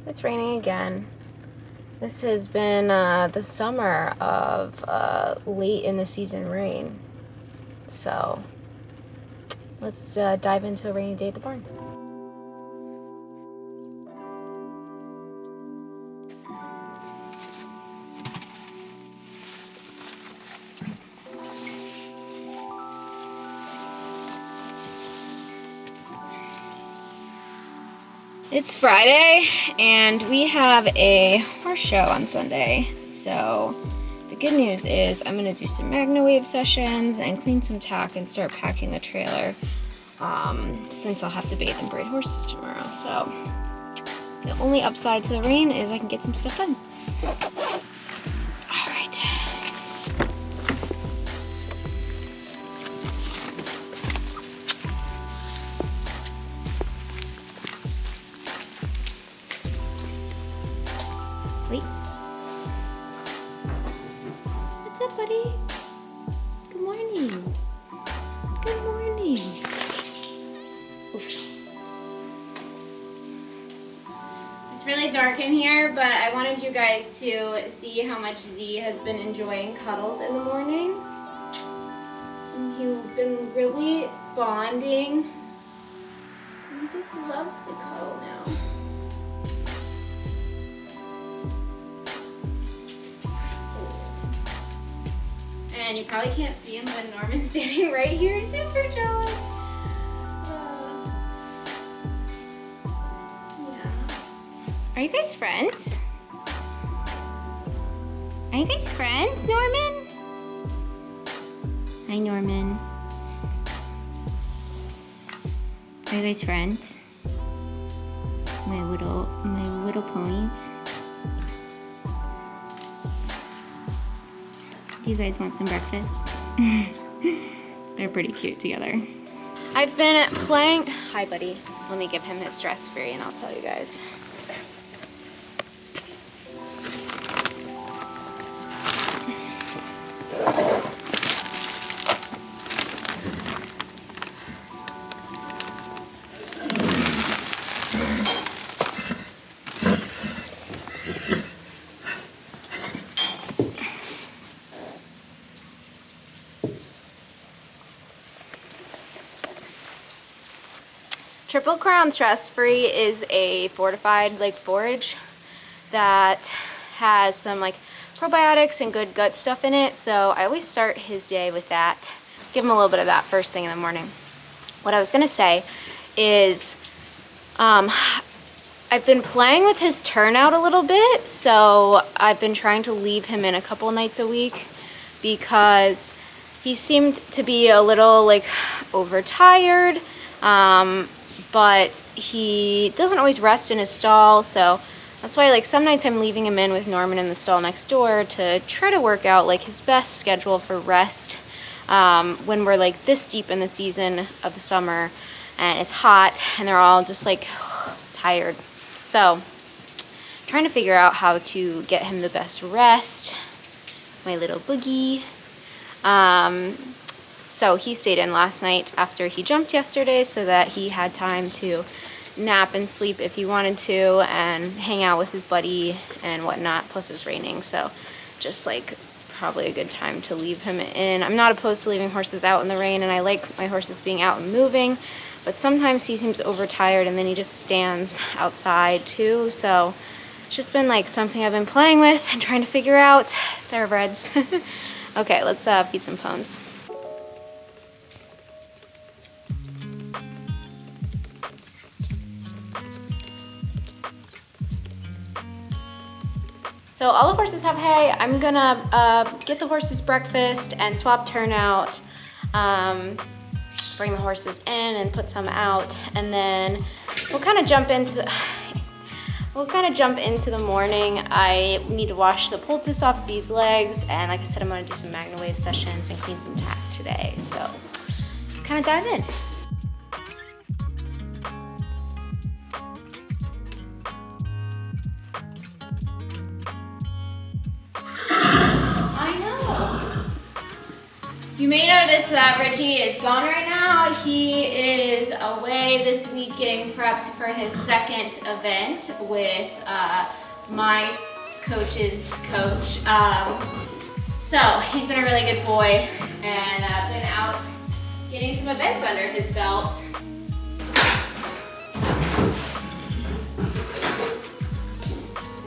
It's raining again. This has been the summer of late in the season rain. So let's dive into a rainy day at the barn. It's Friday and we have a horse show on Sunday. So the good news is I'm gonna do some MagnaWave sessions and clean some tack and start packing the trailer since I'll have to bathe and braid horses tomorrow. So the only upside to the rain is I can get some stuff done. All right. Wait. What's up, buddy? Good morning. Good morning. Oof. It's really dark in here, but I wanted you guys to see how much Z has been enjoying cuddles in the morning. And he's been really bonding. He just loves to cuddle now. And you probably can't see him, but Norman's standing right here, super jealous. Yeah. Are you guys friends? Are you guys friends, Norman? Hi, Norman. Are you guys friends? My little ponies. Do you guys want some breakfast? They're pretty cute together. I've been playing... Hi, buddy. Let me give him his stress-free and I'll tell you guys. Triple Crown Stress Free is a fortified like forage that has some like probiotics and good gut stuff in it. So I always start his day with that. Give him a little bit of that first thing in the morning. What I was gonna say is I've been playing with his turnout a little bit. So I've been trying to leave him in a couple nights a week because he seemed to be a little like overtired. But he doesn't always rest in his stall, so that's why like some nights I'm leaving him in with Norman in the stall next door to try to work out like his best schedule for rest when we're like this deep in the season of the summer and it's hot and they're all just like tired. So trying to figure out how to get him the best rest, my little boogie. So he stayed in last night after he jumped yesterday so that he had time to nap and sleep if he wanted to and hang out with his buddy and whatnot. Plus it was raining, so just like probably a good time to leave him in. I'm not opposed to leaving horses out in the rain and I like my horses being out and moving, but sometimes he seems overtired and then he just stands outside too. So it's just been like something I've been playing with and trying to figure out. Thoroughbreds. Okay, let's feed some pones. So all the horses have hay. I'm gonna get the horses breakfast and swap turnout, bring the horses in and put some out, and then we'll kind of jump into the morning. I need to wash the poultice off Z's legs, and like I said, I'm gonna do some MagnaWave sessions and clean some tack today. So let's kind of dive in. You may notice that Richie is gone right now. He is is away this week getting prepped for his second event with my coach's coach. So he's been a really good boy and been out getting some events under his belt.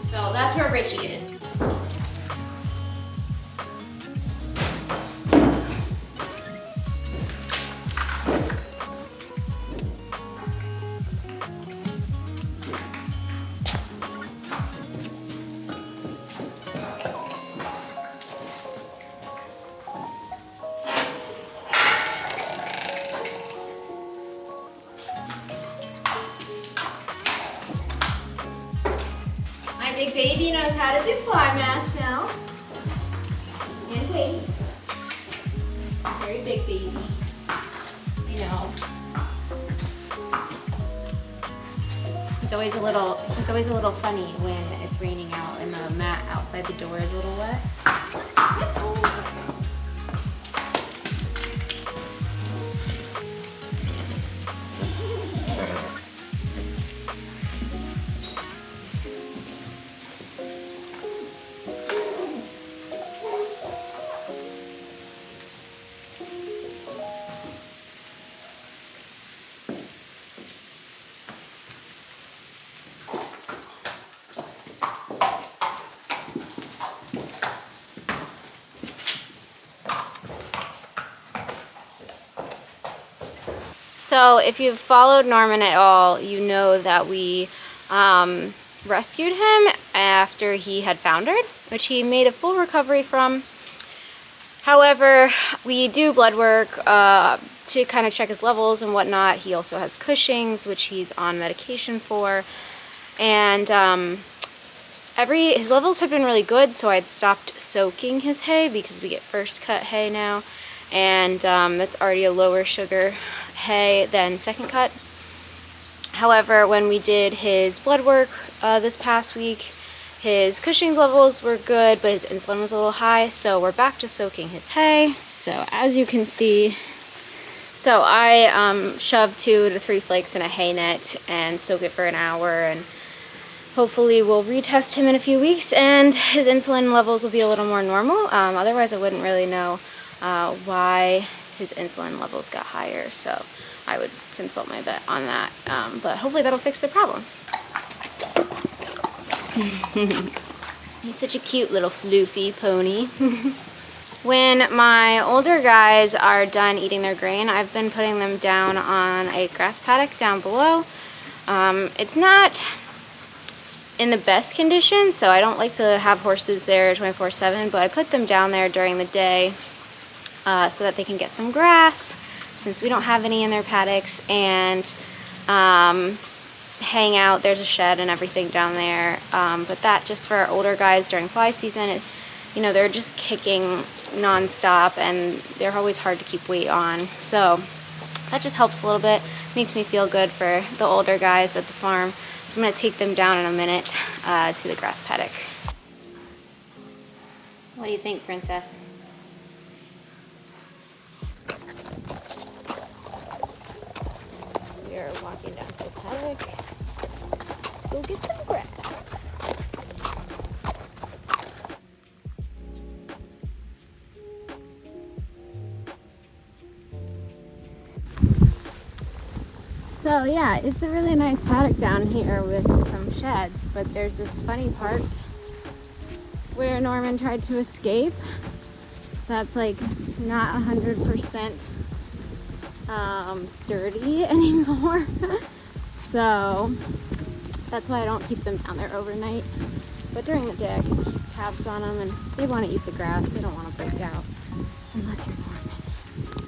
So that's where Richie is. Big baby knows how to do fly masks now. And wait. Very big baby. I know. He's always a little funny when it's raining out and the mat outside the door is a little wet. So if you've followed Norman at all, you know that we rescued him after he had foundered, which he made a full recovery from. However, we do blood work to kind of check his levels and whatnot. He also has Cushing's, which he's on medication for. And his levels have been really good, so I had stopped soaking his hay because we get first cut hay now. And that's already a lower sugar hay than second cut. However, when we did his blood work this past week, his Cushing's levels were good, but his insulin was a little high, so we're back to soaking his hay. So as you can see, so I shove 2 to 3 flakes in a hay net and soak it for an hour, and hopefully we'll retest him in a few weeks and his insulin levels will be a little more normal. Otherwise I wouldn't really know why his insulin levels got higher, so I would consult my vet on that, but hopefully that'll fix the problem. He's such a cute little floofy pony. When my older guys are done eating their grain, I've been putting them down on a grass paddock down below. It's not in the best condition, so I don't like to have horses there 24/7, but I put them down there during the day so that they can get some grass, since we don't have any in their paddocks, and hang out. There's a shed and everything down there, but that just for our older guys during fly season, you know, they're just kicking non-stop and they're always hard to keep weight on, so that just helps a little bit, makes me feel good for the older guys at the farm. So I'm going to take them down in a minute to the grass paddock. What do you think, princess? We are walking down to the paddock. Go get some grass. So yeah, it's a really nice paddock down here with some sheds, but there's this funny part where Norman tried to escape that's like not 100% sturdy anymore. So that's why I don't keep them down there overnight. But during the day I can keep tabs on them, and they want to eat the grass. They don't want to break out unless you're Norman.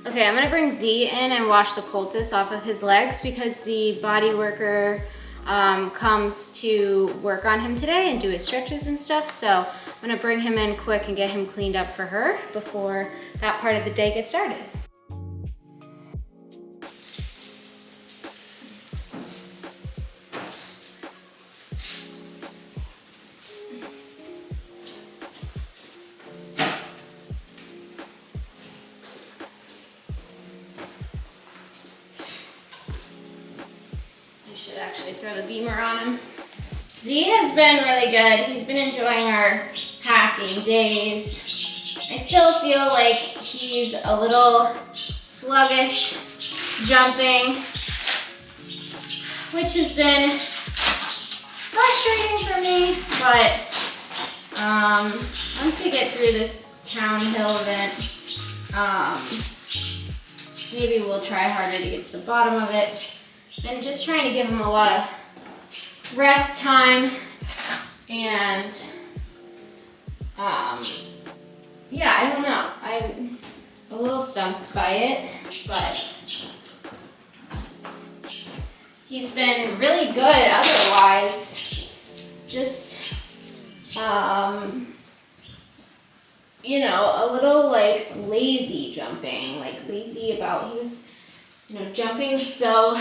Okay, I'm gonna bring Z in and wash the poultice off of his legs because the body worker comes to work on him today and do his stretches and stuff. So I'm gonna bring him in quick and get him cleaned up for her before that part of the day gets started. should actually throw the beamer on him. Z has been really good. He's been enjoying our packing days. I still feel like he's a little sluggish jumping, which has been frustrating for me, but once we get through this downhill event, maybe we'll try harder to get to the bottom of it. And just trying to give him a lot of rest time, and yeah, I don't know. I'm a little stumped by it, but he's been really good otherwise. Just, you know, a little like lazy jumping, like lazy about, he was, you know, jumping so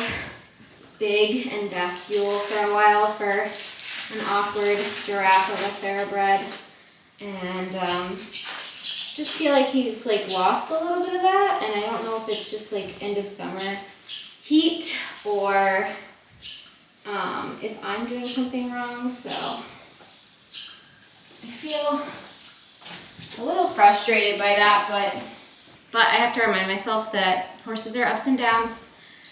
big and vestibule for a while for an awkward giraffe of a thoroughbred, and just feel like he's like lost a little bit of that, and I don't know if it's just like end of summer heat or if I'm doing something wrong, so I feel a little frustrated by that, but I have to remind myself that horses are ups and downs,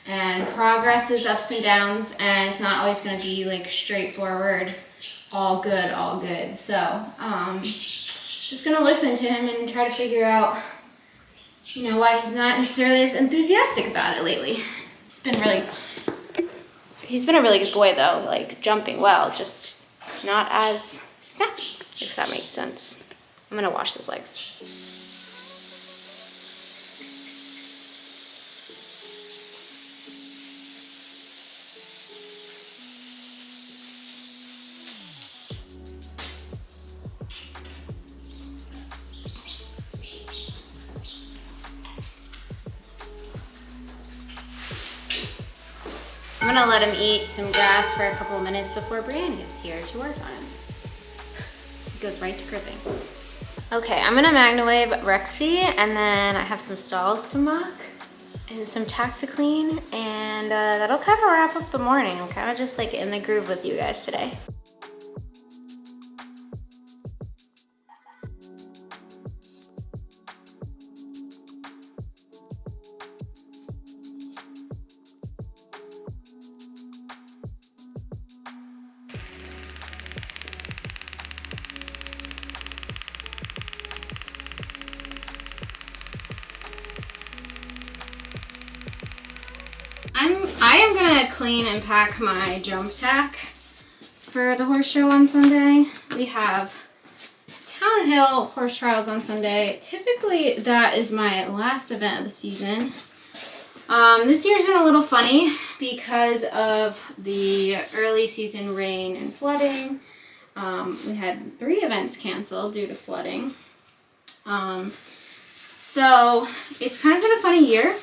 and progress is ups and downs, and it's not always going to be like straightforward, all good. So just going to listen to him and try to figure out, you know, why he's not necessarily as enthusiastic about it lately. He's been a really good boy though, like jumping well, just not as snappy, if that makes sense. I'm gonna wash his legs. I'm gonna let him eat some grass for a couple of minutes before Brienne gets here to work on him. He goes right to cribbing. Okay, I'm gonna magnawave Rexy, and then I have some stalls to muck and some tack to clean, and that'll kind of wrap up the morning. I'm kind of just like in the groove with you guys today. I am gonna clean and pack my jump tack for the horse show on Sunday. We have Town Hill horse trials on Sunday. Typically that is my last event of the season. This year's been a little funny because of the early season rain and flooding. We had 3 events canceled due to flooding. So it's kind of been a funny year.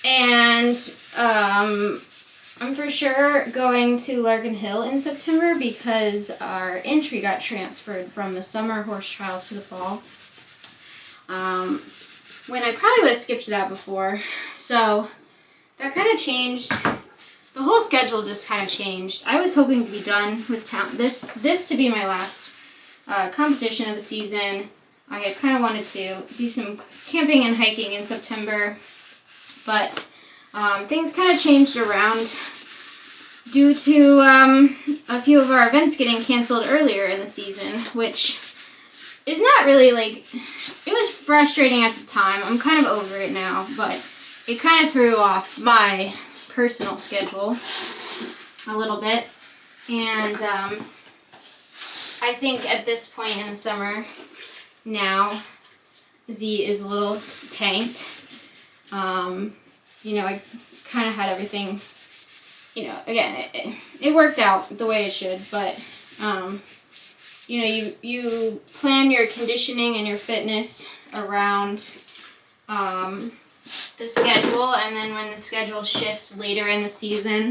And I'm for sure going to Larkin Hill in September because our entry got transferred from the summer horse trials to the fall. When I probably would have skipped that before. So that kind of changed. The whole schedule just kind of changed. I was hoping to be done with this to be my last competition of the season. I had kind of wanted to do some camping and hiking in September. But things kind of changed around due to a few of our events getting canceled earlier in the season, which is not really like, it was frustrating at the time. I'm kind of over it now, but it kind of threw off my personal schedule a little bit. And I think at this point in the summer now, Z is a little tanked. You know, I kind of had everything, you know, again, it worked out the way it should, but, you know, you plan your conditioning and your fitness around, the schedule, and then when the schedule shifts later in the season,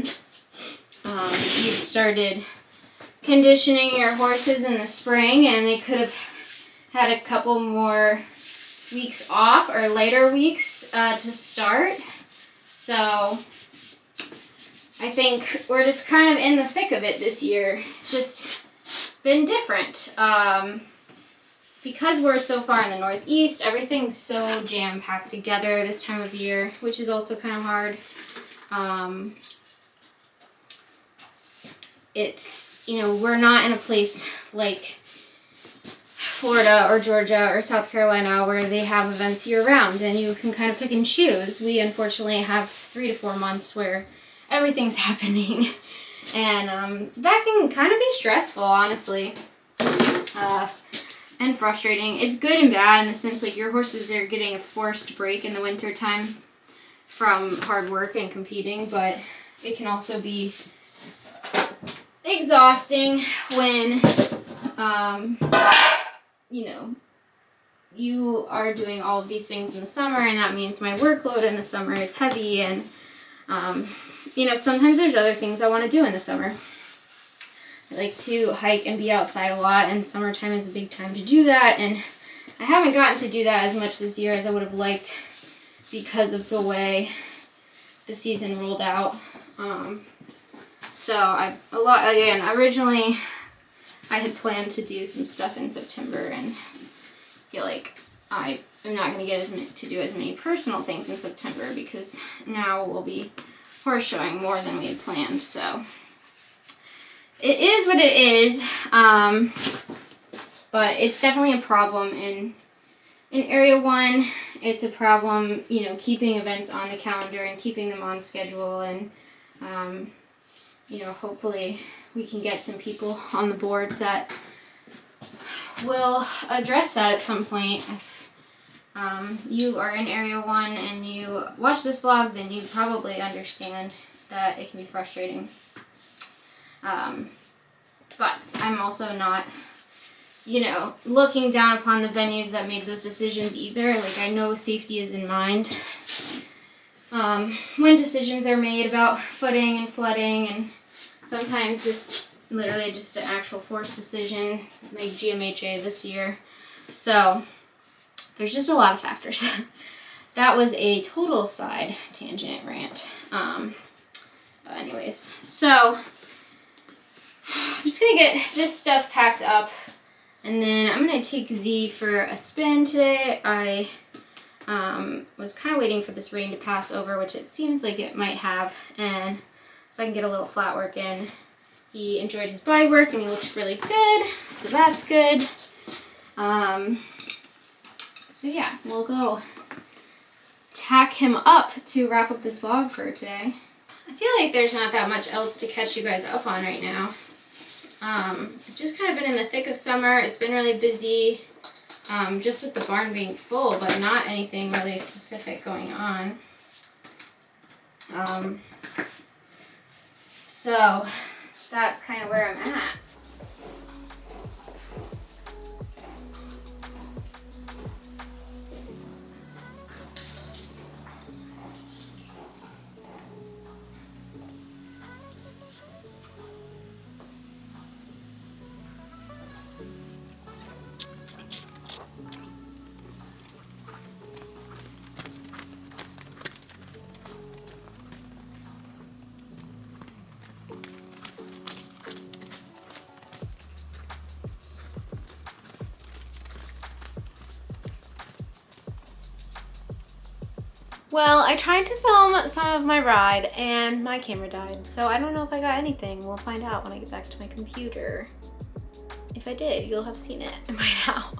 you've started conditioning your horses in the spring, and they could have had a couple more weeks off or lighter weeks to start. So I think we're just kind of in the thick of it this year. It's just been different. Because we're so far in the Northeast, everything's so jam-packed together this time of year, which is also kind of hard. It's, you know, we're not in a place like Florida or Georgia or South Carolina where they have events year-round and you can kind of pick and choose. We unfortunately have 3 to 4 months where everything's happening, and that can kind of be stressful, honestly. And frustrating. It's good and bad in the sense like your horses are getting a forced break in the winter time from hard work and competing, but it can also be exhausting when you know, you are doing all of these things in the summer, and that means my workload in the summer is heavy, and you know, sometimes there's other things I want to do in the summer. I like to hike and be outside a lot, and summertime is a big time to do that, and I haven't gotten to do that as much this year as I would have liked because of the way the season rolled out. So originally I had planned to do some stuff in September, and feel like I am not going to get to do as many personal things in September because now we'll be horse showing more than we had planned, so it is what it is, but it's definitely a problem in Area 1. It's a problem, you know, keeping events on the calendar and keeping them on schedule, and, you know, hopefully we can get some people on the board that will address that at some point. If you are in Area 1 and you watch this vlog, then you probably understand that it can be frustrating. But I'm also not, you know, looking down upon the venues that made those decisions either. Like, I know safety is in mind when decisions are made about footing and flooding, and sometimes it's literally just an actual forced decision, like GMHA this year. So there's just a lot of factors. That was a total side tangent rant. Anyways, so I'm just gonna get this stuff packed up, and then I'm gonna take Z for a spin today. I was kind of waiting for this rain to pass over, which it seems like it might have, and so I can get a little flat work in. He enjoyed his body work and he looks really good, so that's good. So yeah, we'll go tack him up to wrap up this vlog for today. I feel like there's not that much else to catch you guys up on right now. I've just kind of been in the thick of summer. It's been really busy, just with the barn being full, but not anything really specific going on. So that's kind of where I'm at. Well, I tried to film some of my ride and my camera died, so I don't know if I got anything. We'll find out when I get back to my computer. If I did, you'll have seen it by now.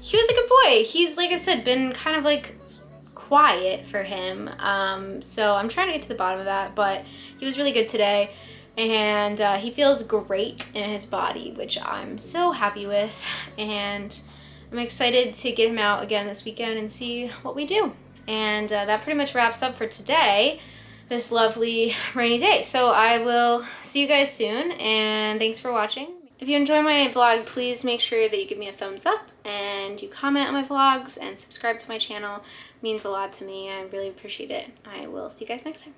He was a good boy. He's, like I said, been kind of like quiet for him. So I'm trying to get to the bottom of that, but he was really good today. And he feels great in his body, which I'm so happy with. And I'm excited to get him out again this weekend and see what we do. And that pretty much wraps up for today, this lovely rainy day. So I will see you guys soon, and thanks for watching. If you enjoy my vlog, please make sure that you give me a thumbs up and you comment on my vlogs and subscribe to my channel. It means a lot to me. I really appreciate it. I will see you guys next time.